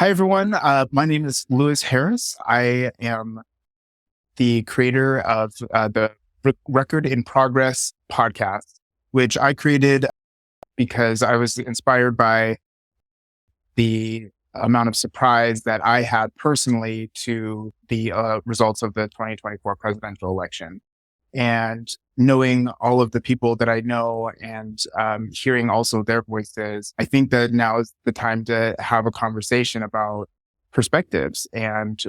Hi, everyone. My name is Lewis Harris. I am the creator of the Record in Progress podcast, which I created because I was inspired by the amount of surprise that I had personally to the results of the 2024 presidential election. And knowing all of the people that I know and hearing also their voices, I think that now is the time to have a conversation about perspectives and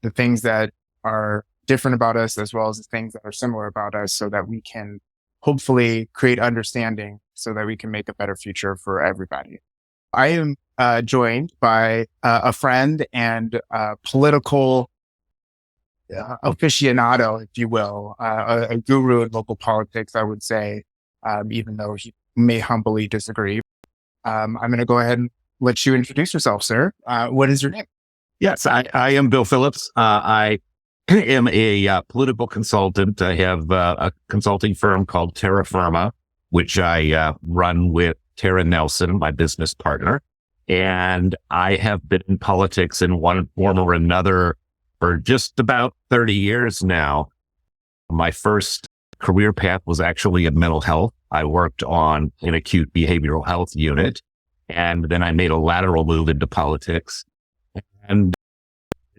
the things that are different about us, as well as the things that are similar about us, so that we can hopefully create understanding so that we can make a better future for everybody. I am joined by a friend and political aficionado, if you will, a guru in local politics, I would say, even though he may humbly disagree. I'm going to go ahead and let you introduce yourself, sir. What is your name? Yes, I am Bill Phillips. I am a political consultant. I have a consulting firm called Terra Firma, which I run with Tara Nelson, my business partner. And I have been in politics in one form or another for just about 30 years now. My first career path was actually in mental health. I worked on an acute behavioral health unit, and then I made a lateral move into politics and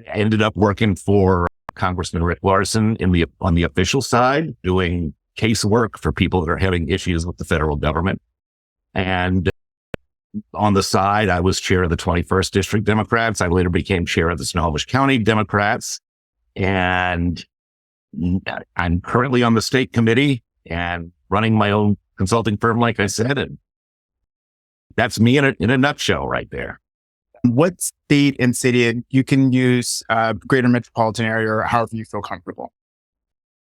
ended up working for Congressman Rick Larson on the official side, doing casework for people that are having issues with the federal government. And on the side, I was chair of the 21st District Democrats. I later became chair of the Snohomish County Democrats. And I'm currently on the state committee and running my own consulting firm, like I said. And that's me in a nutshell right there. What state and city, and you can use greater metropolitan area or however you feel comfortable?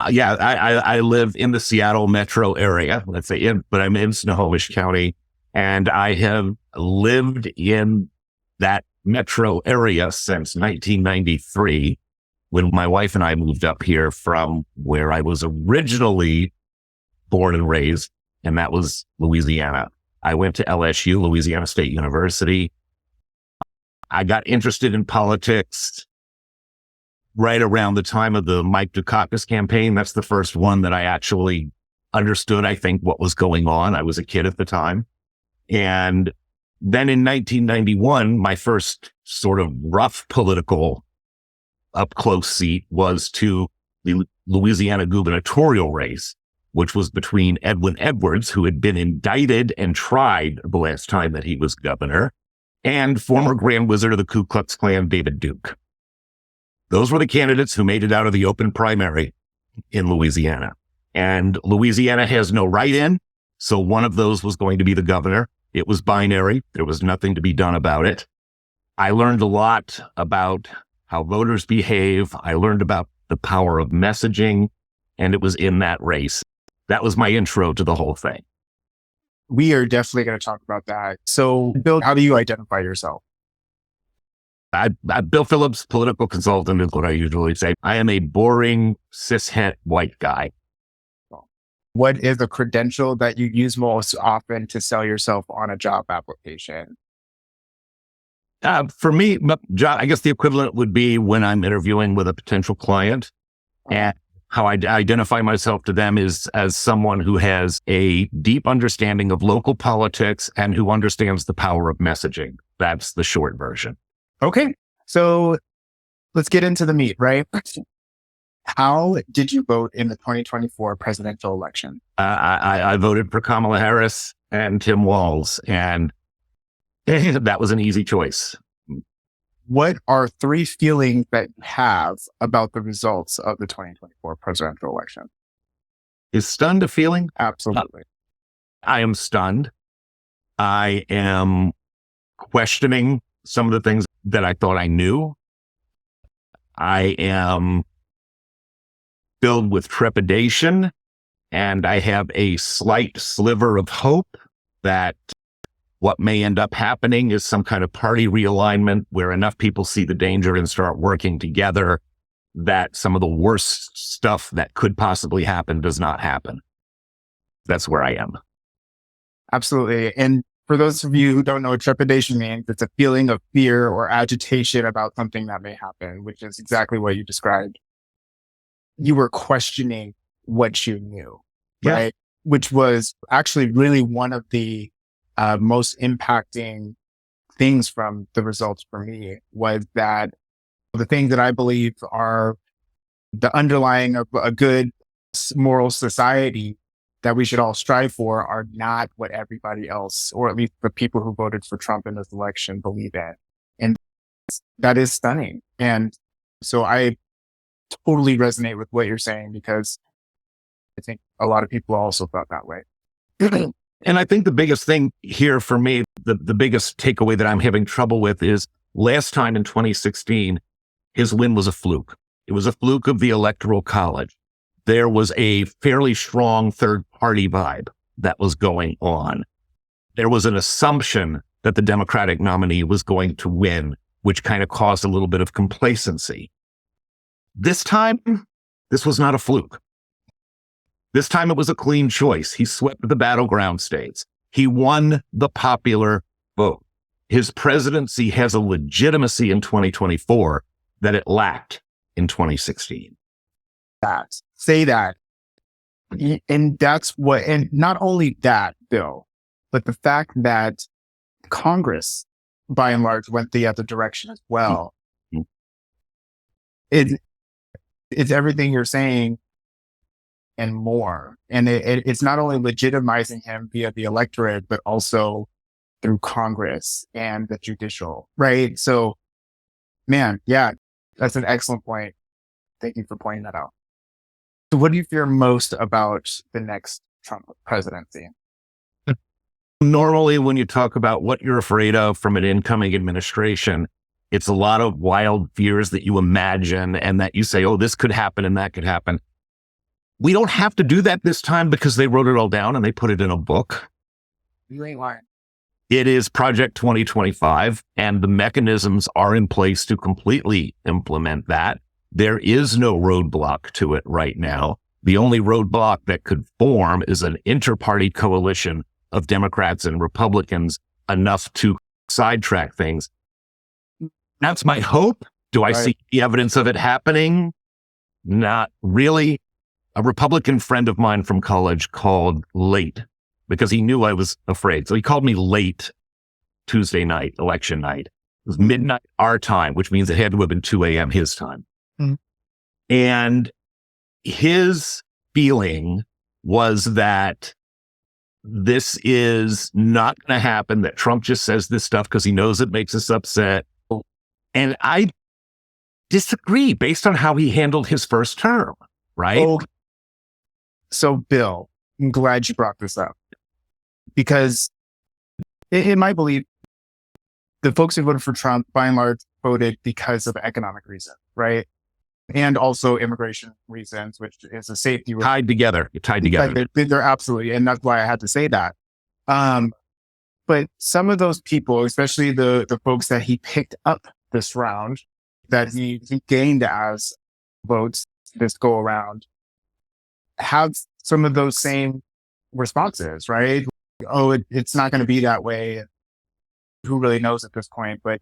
I live in the Seattle metro area, let's say, but I'm in Snohomish County. And I have lived in that metro area since 1993, when my wife and I moved up here from where I was originally born and raised, and that was Louisiana. I went to LSU, Louisiana State University. I got interested in politics right around the time of the Mike Dukakis campaign. That's the first one that I actually understood, I think, what was going on. I was a kid at the time. And then in 1991, my first sort of rough political up close seat was to the Louisiana gubernatorial race, which was between Edwin Edwards, who had been indicted and tried the last time that he was governor, and former Grand Wizard of the Ku Klux Klan, David Duke. Those were the candidates who made it out of the open primary in Louisiana. And Louisiana has no write-in, so one of those was going to be the governor. It was binary. There was nothing to be done about it. I learned a lot about how voters behave. I learned about the power of messaging, and it was in that race. That was my intro to the whole thing. We are definitely going to talk about that. So, Bill, how do you identify yourself? Bill Phillips, political consultant is what I usually say. I am a boring, cishet white guy. What is a credential that you use most often to sell yourself on a job application? For me, I guess the equivalent would be when I'm interviewing with a potential client, and how I identify myself to them is as someone who has a deep understanding of local politics and who understands the power of messaging. That's the short version. Okay. So let's get into the meat, right? How did you vote in the 2024 presidential election? I voted for Kamala Harris and Tim Walz, and that was an easy choice. What are three feelings that you have about the results of the 2024 presidential election? Is stunned a feeling? Absolutely. I am stunned. I am questioning some of the things that I thought I knew. I am filled with trepidation, and I have a slight sliver of hope that what may end up happening is some kind of party realignment where enough people see the danger and start working together that some of the worst stuff that could possibly happen does not happen. That's where I am. Absolutely. And for those of you who don't know what trepidation means, it's a feeling of fear or agitation about something that may happen, which is exactly what you described. You were questioning what you knew, right? Which was actually really one of the most impacting things from the results for me, was that the things that I believe are the underlying of a good moral society that we should all strive for are not what everybody else, or at least the people who voted for Trump in this election, believe in. And that is stunning. And so I totally resonate with what you're saying, because I think a lot of people also felt that way. And I think the biggest thing here for me, the biggest takeaway that I'm having trouble with is last time in 2016, his win was a fluke. It was a fluke of the Electoral College. There was a fairly strong third party vibe that was going on. There was an assumption that the Democratic nominee was going to win, which kind of caused a little bit of complacency. This time, this was not a fluke. This time it was a clean choice. He swept the battleground states. He won the popular vote. His presidency has a legitimacy in 2024 that it lacked in 2016. Say that. And that's what, and not only that, Bill, but the fact that Congress, by and large, went the other direction as well. Mm-hmm. It's everything you're saying and more. And it's not only legitimizing him via the electorate, but also through Congress and the judicial, right? So, man, yeah, that's an excellent point. Thank you for pointing that out. So what do you fear most about the next Trump presidency? Normally, when you talk about what you're afraid of from an incoming administration, it's a lot of wild fears that you imagine and that you say, oh, this could happen and that could happen. We don't have to do that this time because they wrote it all down and they put it in a book. You ain't lying. It is Project 2025, and the mechanisms are in place to completely implement that. There is no roadblock to it right now. The only roadblock that could form is an inter-party coalition of Democrats and Republicans, enough to sidetrack things. That's my hope. Do I see the evidence of it happening? Not really. A Republican friend of mine from college called late because he knew I was afraid. So he called me late Tuesday night, election night. It was midnight our time, which means it had to have been 2 a.m. his time. Mm-hmm. And his feeling was that this is not going to happen, that Trump just says this stuff because he knows it makes us upset. And I disagree based on how he handled his first term, right? Oh. So, Bill, I'm glad you brought this up, because in my belief, the folks who voted for Trump, by and large, voted because of economic reasons, right? And also immigration reasons, which is a safety. Tied together. They're absolutely, and that's why I had to say that. But some of those people, especially the folks that he picked up this round, that he gained as votes this go around, have some of those same responses, right? Oh, it's not going to be that way. Who really knows at this point? But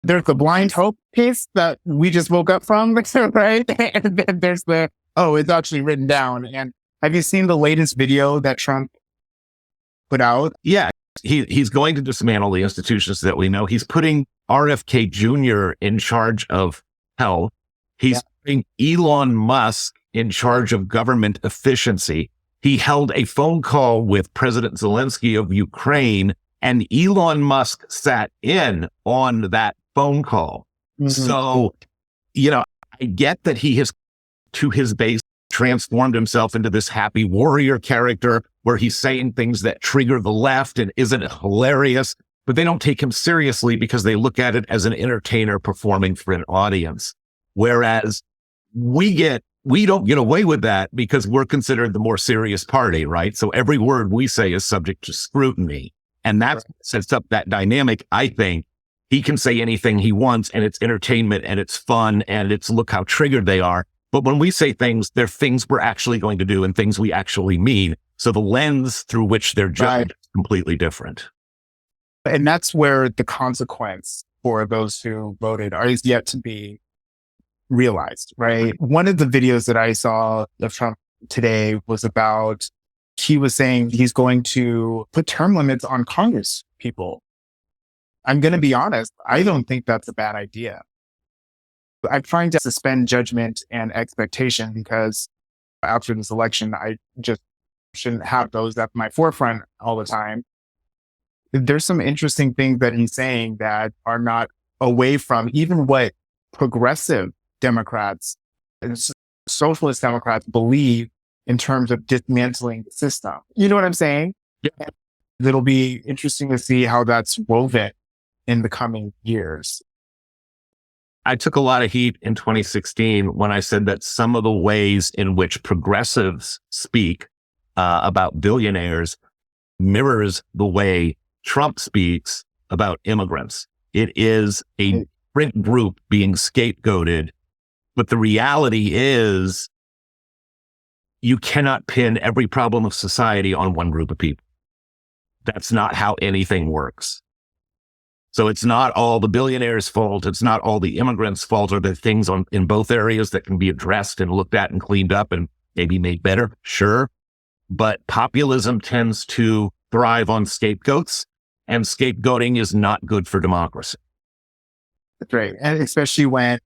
there's the blind hope piece that we just woke up from, right? And then there's the, oh, it's actually written down. And have you seen the latest video that Trump put out? Yeah, he's going to dismantle the institutions that we know. He's putting RFK Jr. in charge of health. He's putting Elon Musk in charge of government efficiency. He held a phone call with President Zelensky of Ukraine, and Elon Musk sat in on that phone call. Mm-hmm. So, I get that he has, to his base, transformed himself into this happy warrior character where he's saying things that trigger the left, and isn't it hilarious? But they don't take him seriously because they look at it as an entertainer performing for an audience. Whereas we don't get away with that because we're considered the more serious party, right? So every word we say is subject to scrutiny. And that sets up that dynamic. I think he can say anything he wants, and it's entertainment and it's fun and it's look how triggered they are. But when we say things, they're things we're actually going to do and things we actually mean. So the lens through which they're judged is completely different. And that's where the consequence for those who voted is yet to be realized, right? One of the videos that I saw of Trump today was about, he was saying he's going to put term limits on Congress people. I'm going to be honest, I don't think that's a bad idea. I'm trying to suspend judgment and expectation because after this election, I just shouldn't have those at my forefront all the time. There's some interesting things that he's saying that are not away from even what progressive Democrats and socialist Democrats believe in terms of dismantling the system. You know what I'm saying? Yeah. It'll be interesting to see how that's woven in the coming years. I took a lot of heat in 2016 when I said that some of the ways in which progressives speak about billionaires mirrors the way Trump speaks about immigrants. It is a different group being scapegoated, but the reality is you cannot pin every problem of society on one group of people. That's not how anything works. So it's not all the billionaires' fault. It's not all the immigrants' fault. Or the things in both areas that can be addressed and looked at and cleaned up and maybe made better. Sure. But populism tends to thrive on scapegoats, and scapegoating is not good for democracy. That's right. And especially when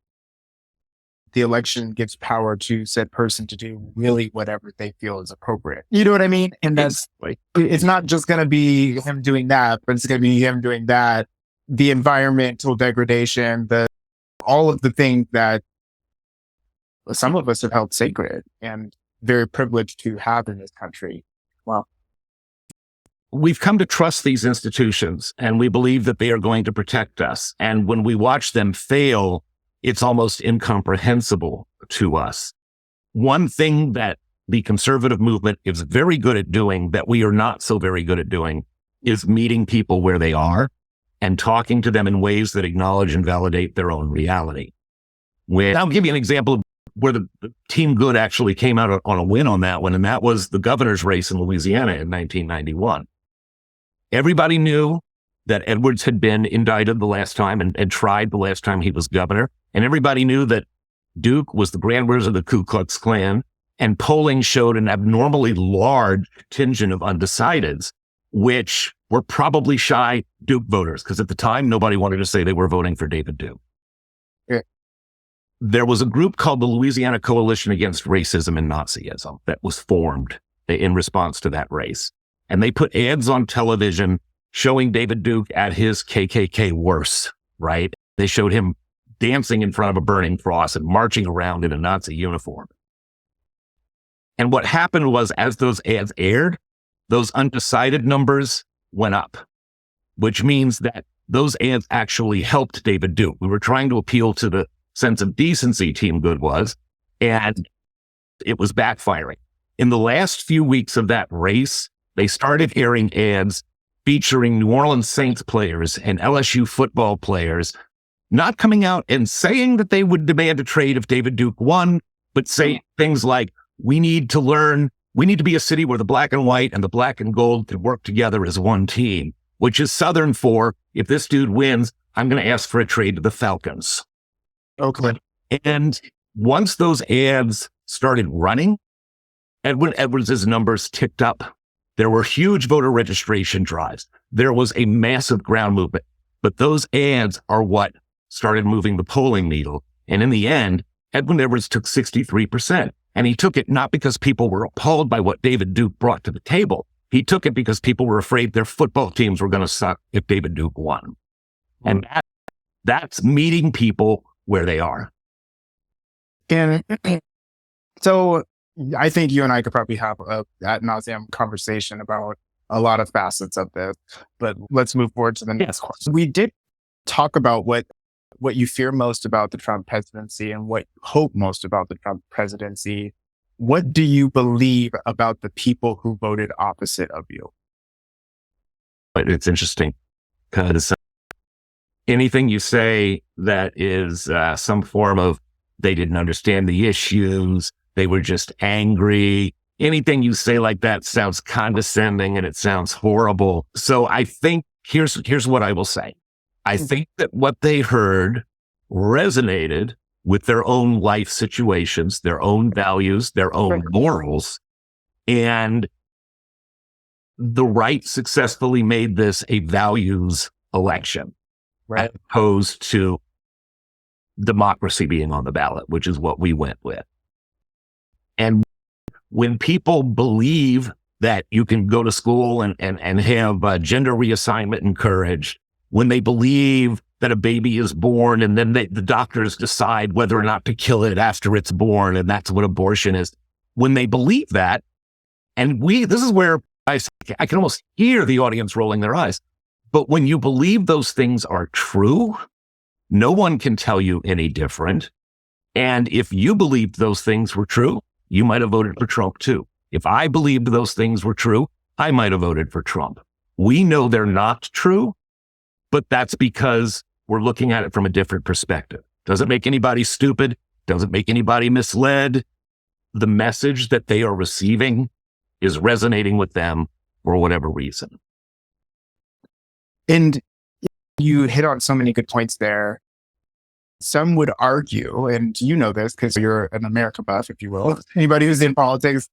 the election gives power to said person to do really whatever they feel is appropriate. You know what I mean? And that's, it's not just going to be him doing that, but it's going to be him doing that. The environmental degradation, all of the things that some of us have held sacred and very privileged to have in this country. Well, we've come to trust these institutions and we believe that they are going to protect us. And when we watch them fail, it's almost incomprehensible to us. One thing that the conservative movement is very good at doing that we are not so very good at doing is meeting people where they are and talking to them in ways that acknowledge and validate their own reality. I'll give you an example of where the Team Good actually came out on a win on that one, and that was the governor's race in Louisiana in 1991. Everybody knew that Edwards had been indicted the last time and tried the last time he was governor, and everybody knew that Duke was the Grand Wizard of the Ku Klux Klan, and polling showed an abnormally large contingent of undecideds, which were probably shy Duke voters, because at the time, nobody wanted to say they were voting for David Duke. Yeah. There was a group called the Louisiana Coalition Against Racism and Nazism that was formed in response to that race. And they put ads on television showing David Duke at his KKK worst, right? They showed him dancing in front of a burning cross and marching around in a Nazi uniform. And what happened was, as those ads aired, those undecided numbers went up, which means that those ads actually helped David Duke. We were trying to appeal to the sense of decency Team Good was, and it was backfiring. In the last few weeks of that race, they started airing ads featuring New Orleans Saints players and LSU football players, not coming out and saying that they would demand a trade if David Duke won, but saying things like, we need to be a city where the black and white and the black and gold can work together as one team, which is Southern for, if this dude wins, I'm going to ask for a trade to the Falcons. Okay. And once those ads started running, Edwards' numbers ticked up. There were huge voter registration drives. There was a massive ground movement. But those ads are what started moving the polling needle. And in the end, Edwin Edwards took 63%. And he took it not because people were appalled by what David Duke brought to the table. He took it because people were afraid their football teams were going to suck if David Duke won. And that's meeting people where they are. And so I think you and I could probably have a ad nauseum conversation about a lot of facets of this, but let's move forward to the next question. We did talk about what you fear most about the Trump presidency and what you hope most about the Trump presidency. What do you believe about the people who voted opposite of you? It's interesting because anything you say that is some form of they didn't understand the issues, they were just angry, anything you say like that sounds condescending and it sounds horrible. So I think here's what I will say. I think that what they heard resonated with their own life situations, their own values, their own morals. And the right successfully made this a values election, as opposed to democracy being on the ballot, which is what we went with. And when people believe that you can go to school and have gender reassignment encouraged, when they believe that a baby is born and then the doctors decide whether or not to kill it after it's born, and that's what abortion is. When they believe that, and this is where I can almost hear the audience rolling their eyes. But when you believe those things are true, no one can tell you any different. And if you believed those things were true, you might have voted for Trump too. If I believed those things were true, I might have voted for Trump. We know they're not true, but that's because we're looking at it from a different perspective. Doesn't make anybody stupid. Doesn't make anybody misled. The message that they are receiving is resonating with them for whatever reason. And you hit on so many good points there. Some would argue, and you know this because you're an America buff, if you will. Anybody who's in politics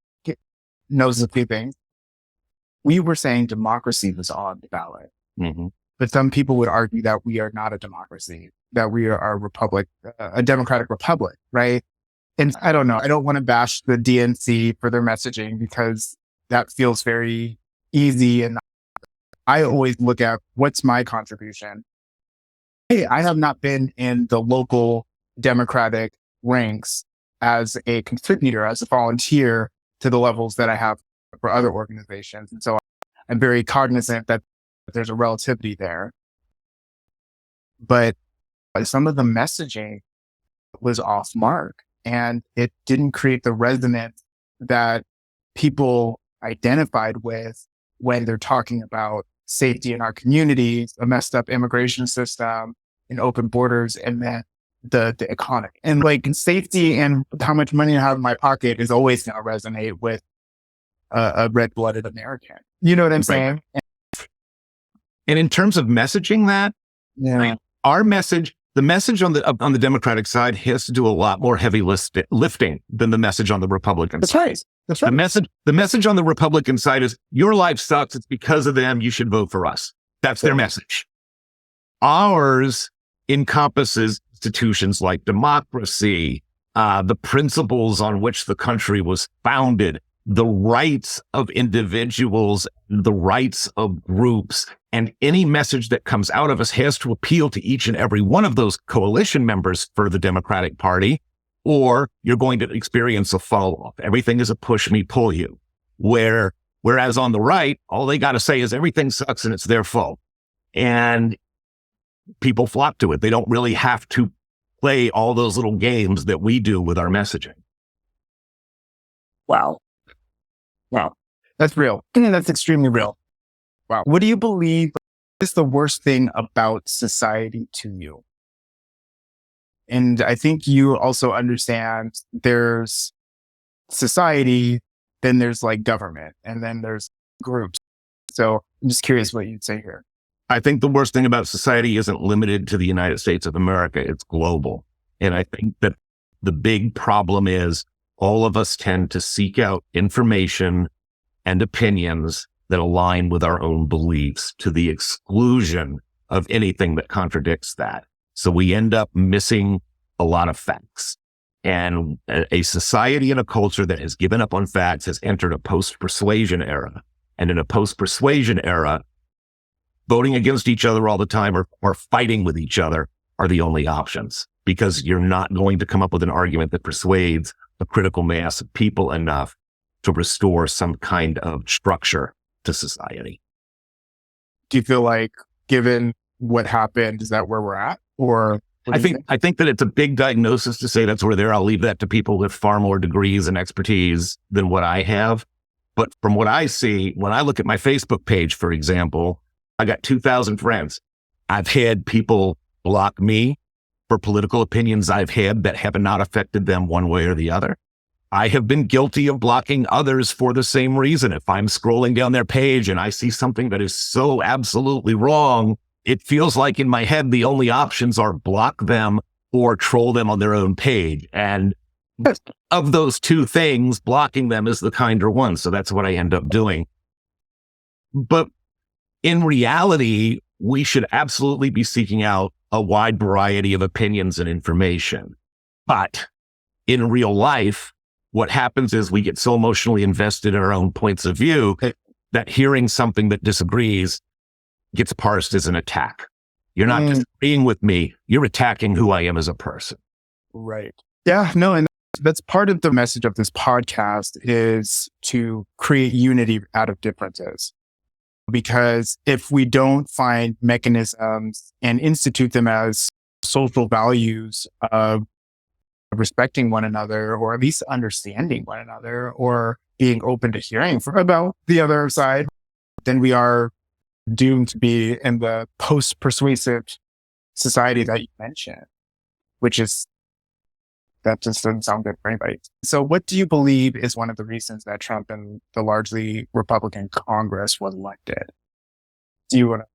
knows a few things. We were saying democracy was on the ballot. Mm-hmm. But some people would argue that we are not a democracy, that we are a republic, a democratic republic, right? And I don't know. I don't want to bash the DNC for their messaging because that feels very easy. And I always look at what's my contribution. Hey, I have not been in the local Democratic ranks as a contributor, as a volunteer to the levels that I have for other organizations. And so I'm very cognizant that there's a relativity there. But some of the messaging was off mark and it didn't create the resonance that people identified with when they're talking about safety in our communities, a messed up immigration system, and open borders, and then the economy. And like safety and how much money I have in my pocket is always going to resonate with a red-blooded American. You know what I'm saying? And in terms of messaging that, our message, the message on the Democratic side has to do a lot more heavy lifting than the message on the Republican side. That's right. The message on the Republican side is your life sucks. It's because of them. You should vote for us. That's their message. Ours encompasses institutions like democracy, the principles on which the country was founded, the rights of individuals, the rights of groups, and any message that comes out of us has to appeal to each and every one of those coalition members for the Democratic Party, or you're going to experience a fall off. Everything is a push me, pull you. Whereas on the right, all they got to say is everything sucks and it's their fault. And people flock to it. They don't really have to play all those little games that we do with our messaging. Wow. That's real. That's extremely real. Wow. What do you believe is the worst thing about society to you? And I think you also understand there's society, then there's like government, and then there's groups. So I'm just curious what you'd say here. I think the worst thing about society isn't limited to the United States of America. It's global. And I think that the big problem is all of us tend to seek out information and opinions that align with our own beliefs to the exclusion of anything that contradicts that. So we end up missing a lot of facts. And a society and a culture that has given up on facts has entered a post-persuasion era. And in a post-persuasion era, voting against each other all the time or fighting with each other are the only options, because you're not going to come up with an argument that persuades a critical mass of people enough to restore some kind of structure to society. Do you feel like, given what happened, is that where we're at? Or I think that it's a big diagnosis to say that's where they're. I'll leave that to people with far more degrees and expertise than what I have. But from what I see, when I look at my Facebook page, for example, I got 2,000 friends. I've had people block me for political opinions I've had that have not affected them one way or the other. I have been guilty of blocking others for the same reason. If I'm scrolling down their page and I see something that is so absolutely wrong, it feels like in my head, the only options are block them or troll them on their own page. And of those two things, blocking them is the kinder one. So that's what I end up doing. But in reality, we should absolutely be seeking out a wide variety of opinions and information. But in real life, what happens is we get so emotionally invested in our own points of view that hearing something that disagrees gets parsed as an attack. You're not disagreeing with me. You're attacking who I am as a person. Right. Yeah, no, and that's part of the message of this podcast is to create unity out of differences. Because if we don't find mechanisms and institute them as social values of respecting one another, or at least understanding one another, or being open to hearing about the other side, then we are doomed to be in the post-persuasive society that you mentioned, which is, that just doesn't sound good for anybody. So what do you believe is one of the reasons that Trump and the largely Republican Congress was elected? Do you want to?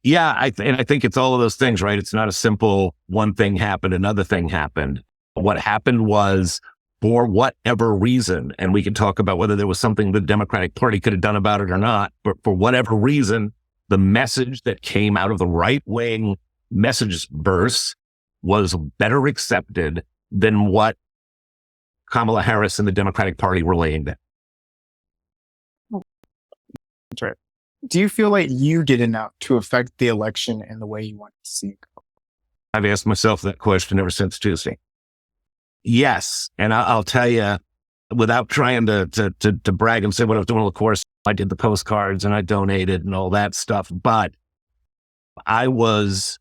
Yeah, and I think it's all of those things, right? It's not a simple one thing happened, another thing happened. What happened was, for whatever reason, and we can talk about whether there was something the Democratic Party could have done about it or not, but for whatever reason, the message that came out of the right-wing message bursts was better accepted than what Kamala Harris and the Democratic Party were laying down. That's right. Do you feel like you did enough to affect the election in the way you want to see it go? I've asked myself that question ever since Tuesday. Yes. And I'll tell you, without trying to brag and say what I was doing, of course, I did the postcards and I donated and all that stuff, but I was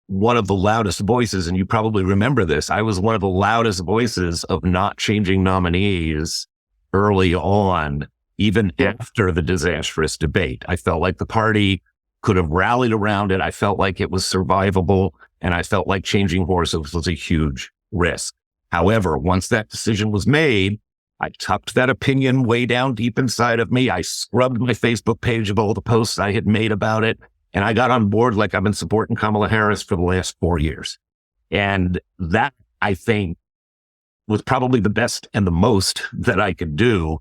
one of the loudest voices, and you probably remember this. I was one of the loudest voices of not changing nominees early on, even after the disastrous debate. I felt like the party could have rallied around it. I felt like it was survivable, and I felt like changing horses was a huge risk. However, once that decision was made, I tucked that opinion way down deep inside of me. I scrubbed my Facebook page of all the posts I had made about it, and I got on board like I've been supporting Kamala Harris for the last 4 years. And that, I think, was probably the best and the most that I could do.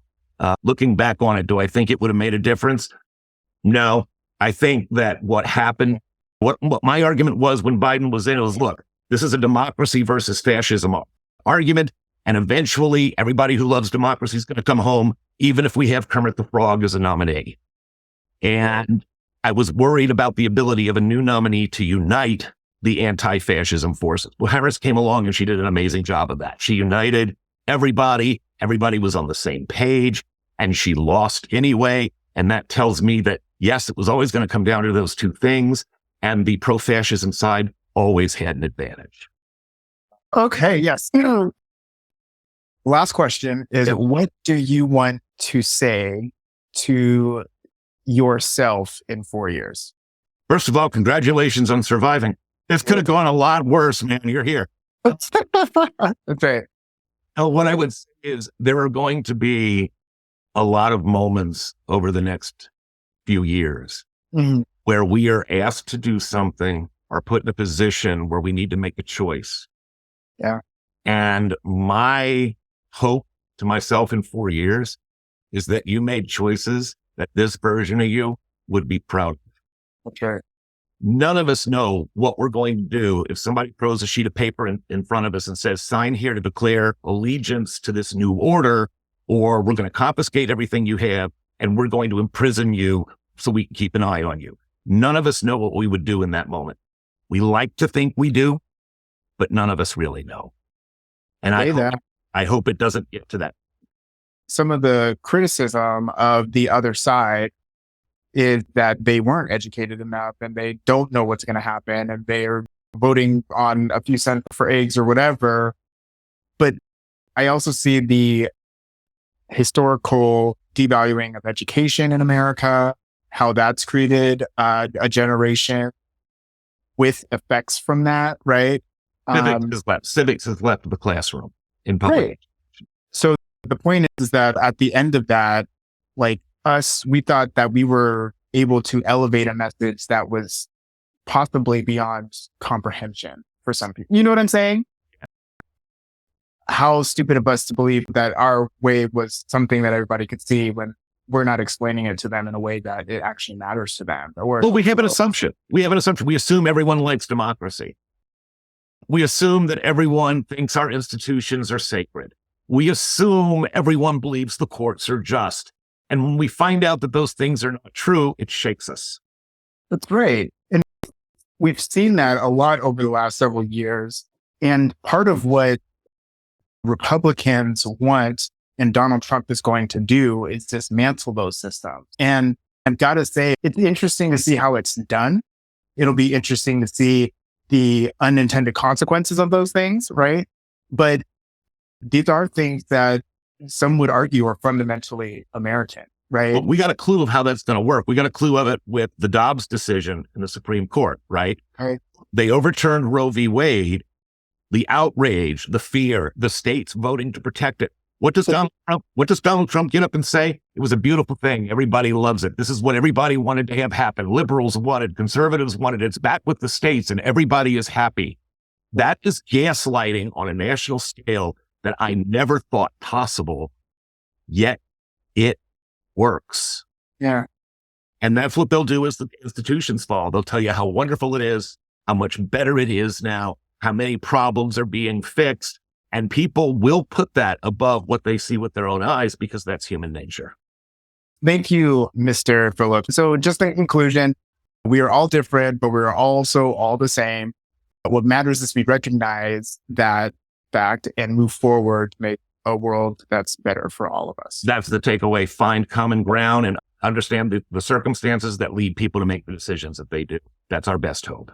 Looking back on it, do I think it would have made a difference? No. I think that what happened, what my argument was when Biden was in, it was, look, this is a democracy versus fascism argument, and eventually everybody who loves democracy is going to come home, even if we have Kermit the Frog as a nominee. And I was worried about the ability of a new nominee to unite the anti-fascism forces. Well, Harris came along and she did an amazing job of that. She united everybody. Everybody was on the same page, and she lost anyway. And that tells me that, yes, it was always going to come down to those two things, and the pro-fascism side always had an advantage. Okay, yes. Last question is, what do you want to say to yourself in 4 years? First of all, congratulations on surviving. This could have gone a lot worse, man. You're here. That's right. What I would say is there are going to be a lot of moments over the next few years where we are asked to do something or put in a position where we need to make a choice. Yeah. And my hope to myself in 4 years is that you made choices that this version of you would be proud of. That's right. None of us know what we're going to do if somebody throws a sheet of paper in front of us and says, sign here to declare allegiance to this new order, or we're going to confiscate everything you have and we're going to imprison you so we can keep an eye on you. None of us know what we would do in that moment. We like to think we do, but none of us really know. And I hope it doesn't get to that. Some of the criticism of the other side is that they weren't educated enough and they don't know what's going to happen and they are voting on a few cents for eggs or whatever. But I also see the historical devaluing of education in America, how that's created a generation with effects from that, right? Civics has left the classroom in public. Right. So The point is that at the end of that, like us, we thought that we were able to elevate a message that was possibly beyond comprehension for some people. You know what I'm saying? How stupid of us to believe that our way was something that everybody could see when we're not explaining it to them in a way that it actually matters to them. Well, we have an assumption. We assume everyone likes democracy. We assume that everyone thinks our institutions are sacred. We assume everyone believes the courts are just. And when we find out that those things are not true, it shakes us. That's great. And we've seen that a lot over the last several years. And part of what Republicans want and Donald Trump is going to do is dismantle those systems. And I've got to say, it's interesting to see how it's done. It'll be interesting to see the unintended consequences of those things, right? But these are things that some would argue are fundamentally American, right? Well, we got a clue of how that's going to work. We got a clue of it with the Dobbs decision in the Supreme Court, right? Right. They overturned Roe v. Wade. The outrage, the fear, the states voting to protect it. What does Donald Trump get up and say? It was a beautiful thing. Everybody loves it. This is what everybody wanted to have happen. Liberals wanted, conservatives wanted. It's back with the states and everybody is happy. That is gaslighting on a national scale that I never thought possible, yet it works. Yeah. And that's what they'll do as the institutions fall. They'll tell you how wonderful it is, how much better it is now, how many problems are being fixed. And people will put that above what they see with their own eyes because that's human nature. Thank you, Mr. Phillips. So just in conclusion, we are all different, but we're also all the same. What matters is we recognize that fact and move forward to make a world that's better for all of us. That's the takeaway. Find common ground and understand the circumstances that lead people to make the decisions that they do. That's our best hope.